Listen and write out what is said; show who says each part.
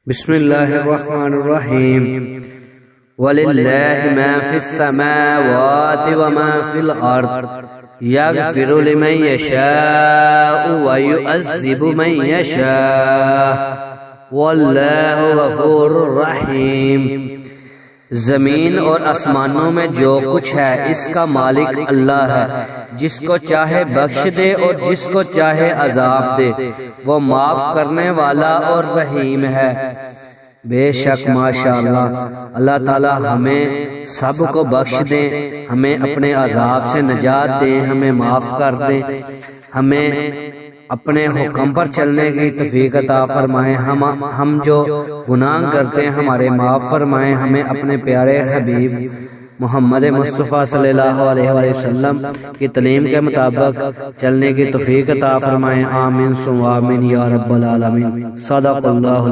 Speaker 1: بسم اللہ الرحمن الرحیم وَلِلَّهِ مَا فِي السَّمَاوَاتِ وَمَا فِي الْأَرْضِ يَغْفِرُ لِمَنْ يَشَاءُ وَيُعَذِّبُ مَنْ يَشَاءُ وَاللَّهُ غَفُورٌ رَحِيمٌ۔ زمین اور آسمانوں میں جو کچھ ہے اس کا مالک اللہ ہے، جس کو چاہے بخش دے اور جس کو چاہے عذاب دے، وہ معاف کرنے والا اور رحیم ہے۔ بے شک ماشاءاللہ اللہ تعالی ہمیں سب کو بخش دیں، ہمیں اپنے عذاب سے نجات دیں، ہمیں معاف کر دیں، ہمیں اپنے حکم پر چلنے کی توفیق عطا فرمائیں، ہم جو گناہ کرتے ہیں ہمارے معاف فرمائیں، ہمیں اپنے پیارے حبیب محمد مصطفیٰ صلی اللہ علیہ وسلم کی تعلیم کے مطابق چلنے کی توفیق عطا فرمائیں۔ آمین ثم آمین یا رب العالمین۔ صدق اللہ